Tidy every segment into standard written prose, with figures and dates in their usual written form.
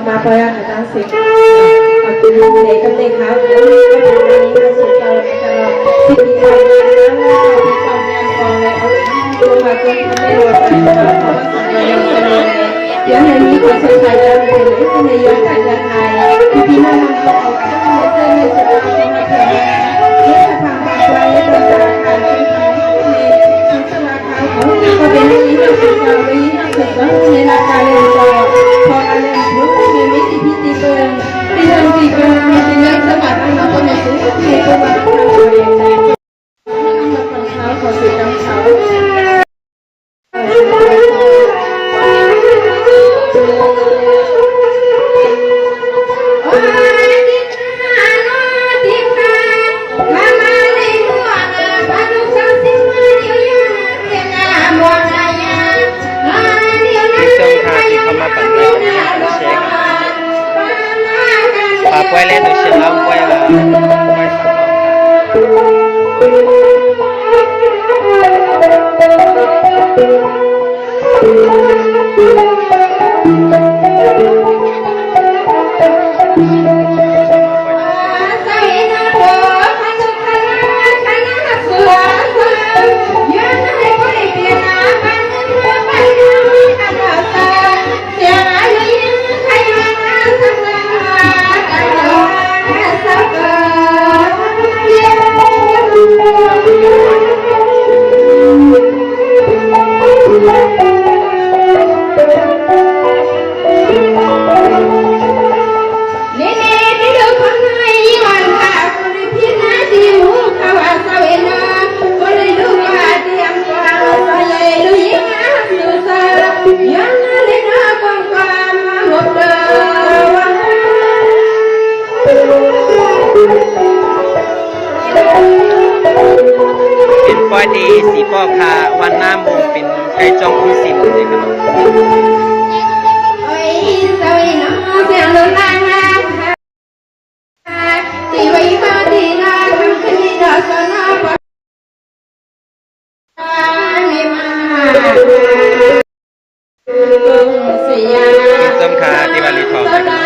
มาพยาตั้งสิขอบคุณเด็กกับเด็กครับแล้วมีก็เป็นวันนี้มาสุดเราในการที่มีการงานนั้นเรามีความงานกองในเอาตัวมาจนทำให้เราเป็นเพราะว่าสังเกตเราเป็นย้อนในนี้ขอเชิญชายย้อนไปเลยที่ในย้อนการย้อนไทยที่พี่น้องเราเอาข้าวมาเจอในสุดเราจะมาเพียงเมื่อสภาพความไว้ในการการเป็นทางในชุดสลาขาวของก็เป็นที่ที่สุดเราเลยที่สุดเราในราคาเรียนจอพออะไรทุกมีวิธีพิธีเปิลที่ทำปีเปิลมีที่เลือกสมัครน้องคนไหนซื้อที่ตัวมาทำตัวเองน้องมาฟังเขาขอสื่อจำเขาpuede leer tu celular, di si po kha wan nam bung pin kai chong ku sim de kan oi soi no siang lo lang ha ti wei ma ti na kam kni da sa na pa ni ma tung sia som kha ti wa li thong de kan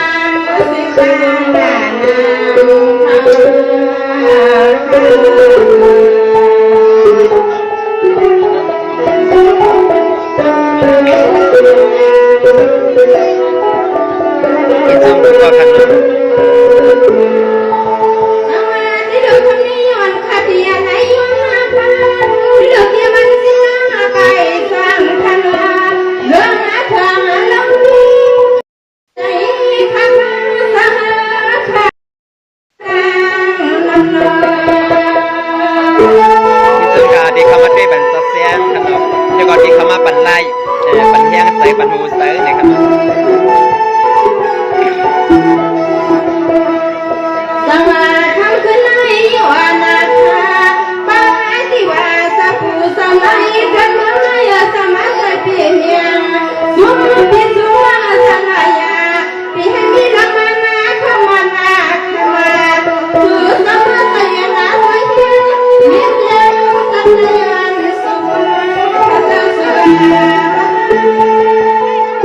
Itu bukan di kamar dia ban sosial kan, juga di kamar ban lai, ban hiang sai ban hu sai ni kan.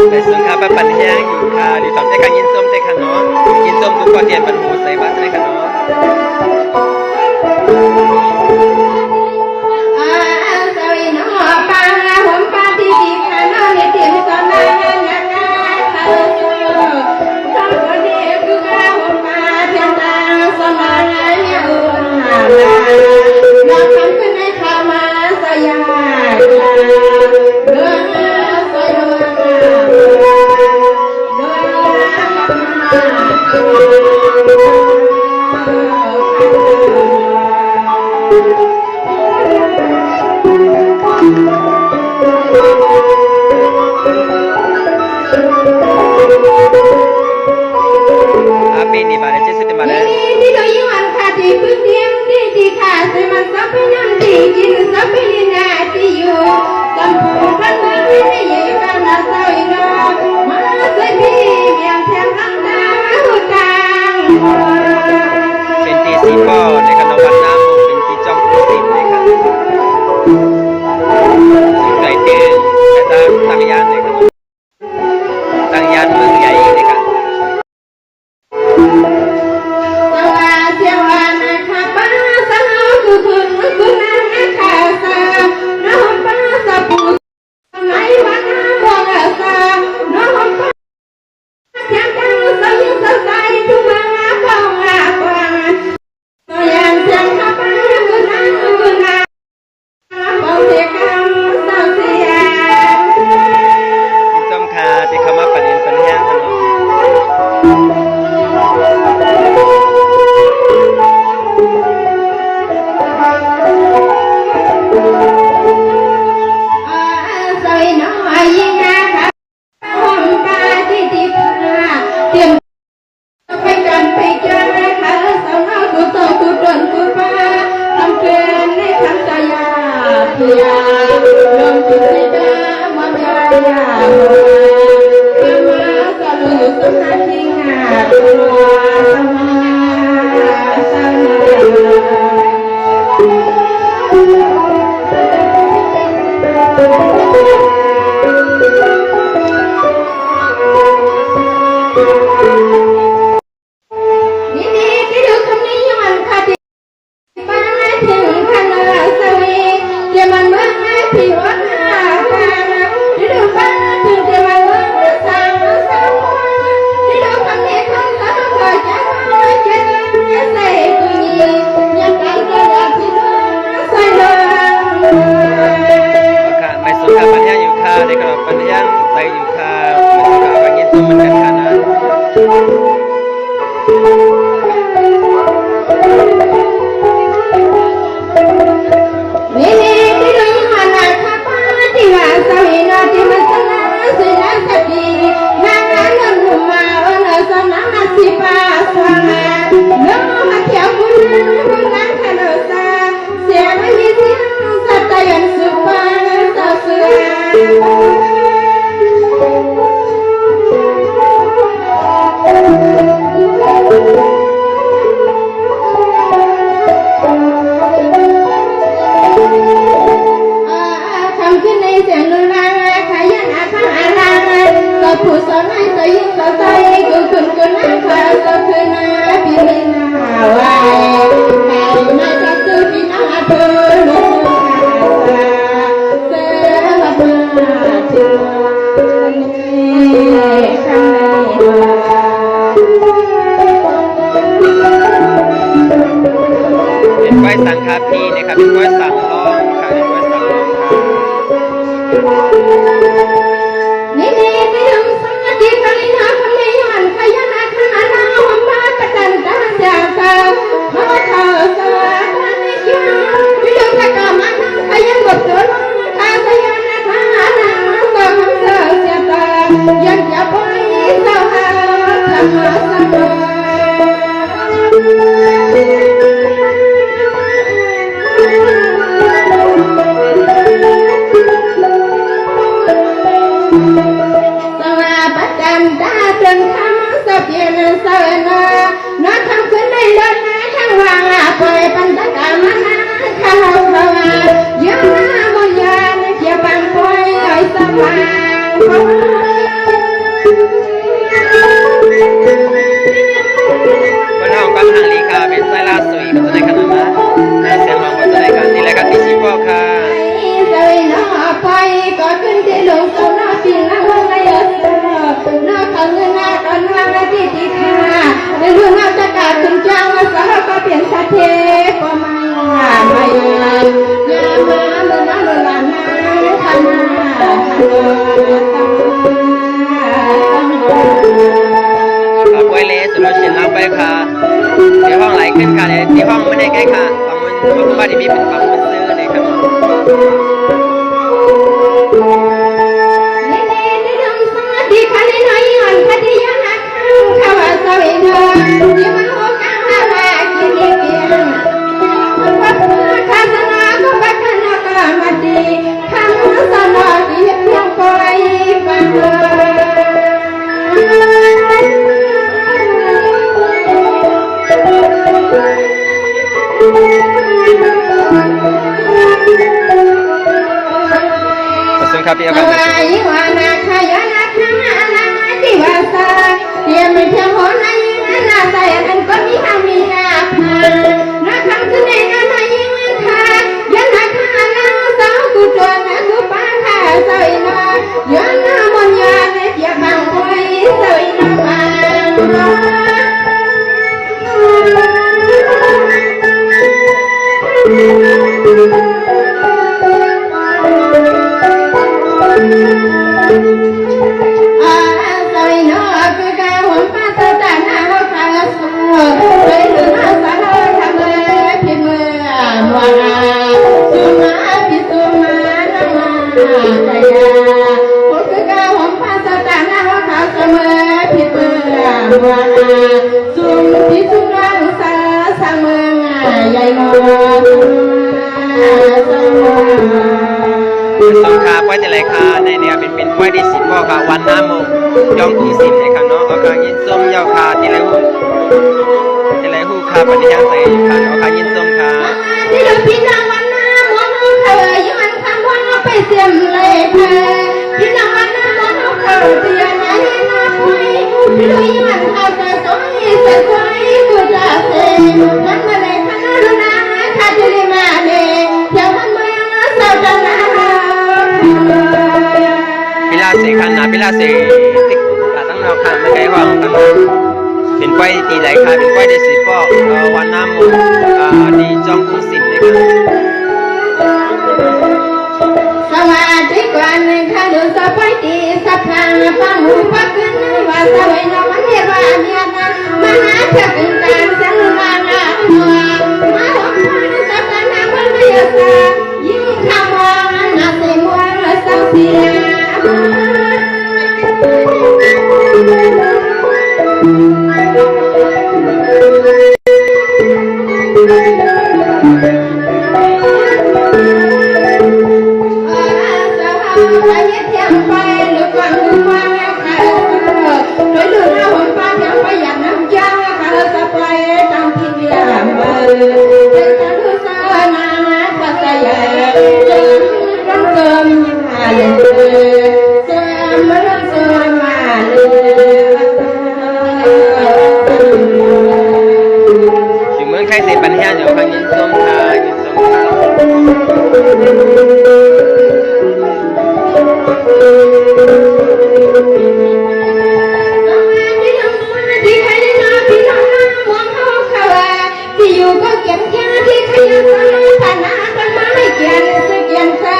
Besok apa panjang juga di tempat kan insum teh kan no, insum tu kau dia berhu saya bahasa teh kan no. Apa ini pada cerita mana? Ini doyan kadi pendiam di kasih masa penyanyi jin sampai nanti yo kampukan ini yang nasa ina masa di yang tiang hutang. Binti sipo dekat lawan namu binti jom kusim dekat. Sudah itu kata tangian dekat. Tangian mengyai dekat. เป็นกล้วยสังคาพีนะครับเป็นกล้วยสังร้องค่ะเป็นกล้วยสังร้องค่ะนี่ที่ทำสังเกตกันนะคนไม่ยอมขยันอาคานาวันมาประจันตาเสียเธอมาเธอสวัสดีค่ะวิโยคกรรมนั้นขยันบทเธอข้าขยันอาคานาสมเธอเสียเธอยังจะไปสาวหาธรรมะสังเกตสาวนาน้าทำขึ้นในรถนะทั้งวางปล่อยปันตะกามานะข้าวสวาเยอะนะมอยาในเกี่ยวปังปล่อยไอ้สว่างวันห้องกันทางลีคาเป็นไซลาสุยกับตัวในขนมนะเสียงร้องกับตัวในกันนี่แหละกันที่ชิปอค่ะสาวนาปล่อยก็ขึ้นที่ลงสาวนาปีนั่งว่าไงเออน้าเขาเงินน้าตอนน้าที่ที่ค่ะในเรื่องน้าจะกาดถึงจังว่าสาวก็เปลี่ยนชาเทก็มาไม่ยามาเมื่อน้าเมื่อน้าทำมาขอบคุณเลยสุรชินรับไปค่ะเดี๋ยวห้องไหลขึ้นค่ะที่ห้องไม่ได้ใกล้ค่ะฝั่งมันบ้านที่มีเป็นฝั่งมันซื้อเลยครับที่คันน้อยอ่อนคดียานักข้าวสวยเนอที่มันหัวกลางมาว่ากินเกียงวัดคาสนาก็บักนาก็มาดีข้างสนอที่ยังคอยฟังส่วนครับพี่อา ส บาน วายว่านาขยันนักนาที่ว่าสาเทียมไม่เพียงหัวนายิงนาใส่อันก็มีหามีนาพานาคำคือในนายิงค่ะยันนักนาสาวกูตัวนากูป้าค่ะสวยนายันนามนยาในเพียบางคอยสวยนาบสงขาป้ายแต่ไรค่ะในเนี่ยเป็นป้ายที่10ก็ค่ะวันน้ำมงยอมคุ้มสินในค่ะเนาะเอาการ ปัญญาใส่ค่ะเนาะค่ะยินส้มค่ะ ที่ดูพี่น้องวันน้ามองเขาเคยย้อนคำว่าไปเสียมเลยค่ะพี่น้องวันน้ามองเขาเคยเสียไหนน้าคุยพี่ดูย้อนเขาจะสวยสวยกูจะเสียนั่นมาเลยค่ะน้านาค่ะที่ได้มาเลยเจ้ามันไม่เอาสาวจันทร์ พิลาเสคันนะพิลาเสติ๊กตั้งแนวคันไม่ไกลห้องกันเป็นก้อยตีไหลค่ะเป็นก้อยได้สีฟอกวันน้ำดีจองกุ้งสินเลยค่ะ สวัสดีกวันข้าดูสบายดีสัพพะปังหูปักขึ้นว่าสวัยนวันเทวาเนี่ยนะมหาจักรการสังวานาหัวมาหงมาสัพพะนาวันเดียสายิ่งข้าวนาเสมวนสังเสียอยู่เมืองไทยเสปัญญาเดี๋ยวค่ะยินส้มค่ะยินส้มค่ะที่อยู่ก็เก็บแค่ที่ขยันฐานะกันมาให้เกียรติสึกยันแท้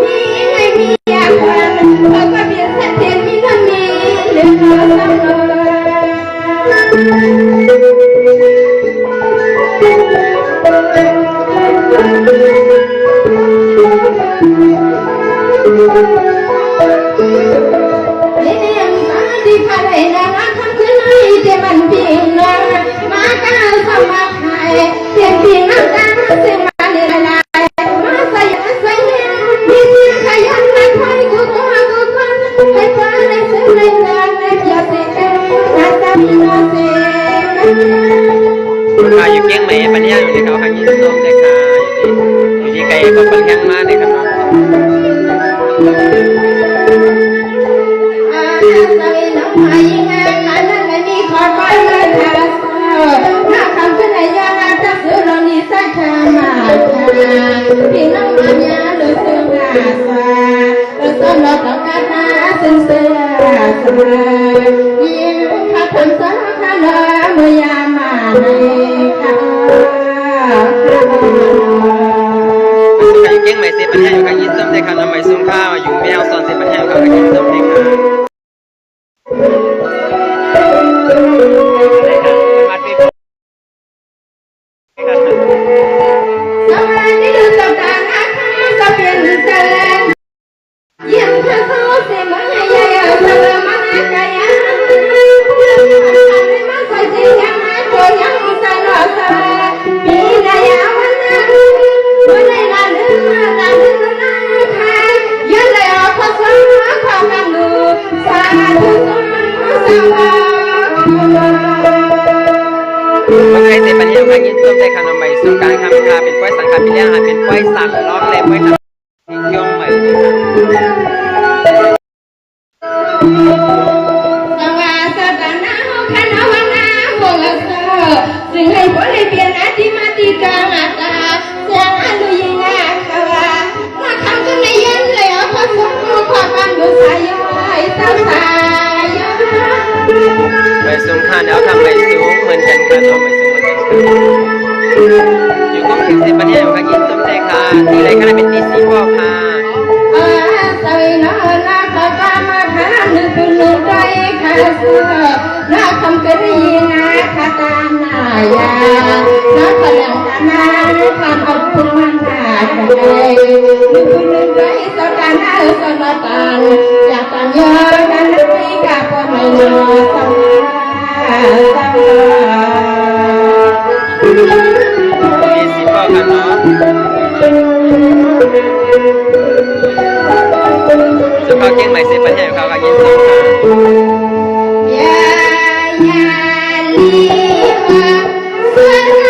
มีไงมีอยากวันแล้วก็เปลี่ยนเส้นเทียนมีนั่นมีเหลือซ้ำที่ผ่านไปนะคำคืนนี้จะมันเพียงน้อยมาการสมัครให้เพียงเพียงน้ำตาเสียงมาเดือดร้ายมาใส่ใส่เนี่ยมีเสียงขยันนักไฟกูก็มากูคนให้ฟ้าในเสียงในงานในเพียงเสียงนักตาพี่น้องเสียง ค่ะอยู่เกียงใหม่ปัญญาอยู่ในเขาค่ะยินส้มเลยค่ะอยู่ที่ไกลก็ปัญญามาเลยครับเนาะ สวีน้องมายิงงานนั้นไม่มีขอดไว้เลยค่ะถ้าคำเป็นอะไรยังไงจะซื้อเรานี่สักชามาพี่น้องมาเนี่ยดูซึ้งอาสาดูซึ้งเราต้องการหาซึ้งเสียสายยิ่งข้าทำสักขณะเมื่อยามมาในค่ะ อยู่เกียงใหม่เสปัญญาอยู่กับยินส้มเลยค่ะน้ำใหม่ส้มข้าวอยู่แมวซอนเสปัญญาอยู่กับยินส้มเลยค่ะมาที่ สวัสดีดูสัปดาห์นะคะจะเปลี่ยนแปลงยิ่งถ้าเขาเสียมาให้ยายเอาเสมอมาให้กายมาใส่ใจยังมาตัวยังสนอสาปีนายาวันนั้นวันไหนละลืมนะค่ะยันเลยออกภาษาความกังดูสาธุสวา เมืองไทยเสปัญญาอยู่กับยินส้มเลยค่ะน้ำใหม่ส้มกลางคำค่ะเป็นกล้วยสังขารพิเรียเป็นกล้วยสังล้อมเลยกล้วยสังที่เที่ยวใหม่เลยค่ะ สวัสดีนะคณะวันนาหัวเสือซึ่งให้ผลให้เปลี่ยนอาทิมาติกามาตาเสียงอันดูยิ่งน่าขวามาทำกันในยันเลยเอาผสมความมันดูสายย้อยสาวสายย้อย ใบสูงค่ะแล้วทำใบสูงเหมือนกันค่ะน้องใบสูงเหมือนกันค่ะอยู่กรุงเทพเสปัญญาอยู่กับยินส้มเลยค่ะที่ไหนก็ได้เป็นที่สีพ่อค่ะ สวีนาขอตามมาขาหนึ่งเป็นหนึ่งใจขาเสือนาคำกันยีนาคาตาหนายานาพลังตานาความขอบคุณมันหาใจหนึ่งเป็นหนึ่งใจสกานาสกาตันอยากตันยอกันไม่กับคนไม่ยอสัมมาสัมมา ที่สีพ่อค่ะเนาะสุภาพเกียงใหม่เสปัญญาอยู่กับยินส้มค่ะ ยาลีมาสนา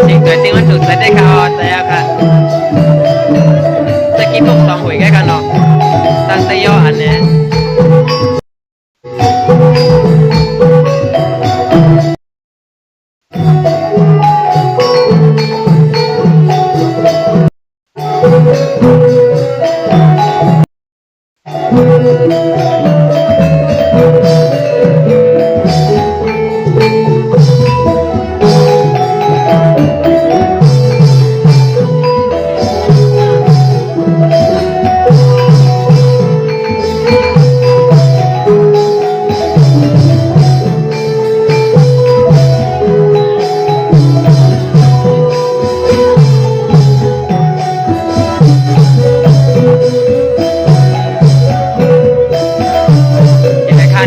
สิ่งตัวจริงมันถูกใส่ได้ค่ะแต่ยาค่ะจะกินพวกสองหวยแค่กันเนาะตั้งแต่ย่ออันเนี้ย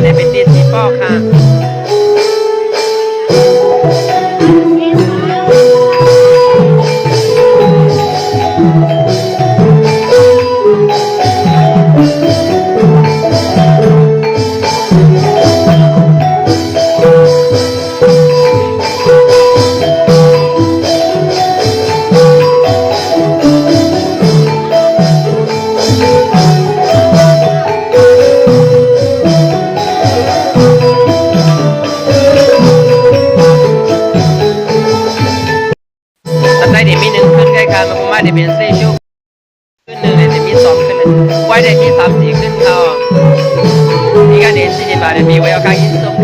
เนี่ยเป็นดินที่ป้อค่ะได้เดี๋ยวมีหนึ่งขึ้นใกล้กันมาประมาณเดี๋ยวเป็น4 ชั่วขึ้นหนึ่งเลยเดี๋ยวมี2ขึ้นเลยไว้เดี๋ยวมี3 4ขึ้นเขานี่ก็เดี๋ยว40 บาทเดี๋ยวมีไว้เอาการกินส้ม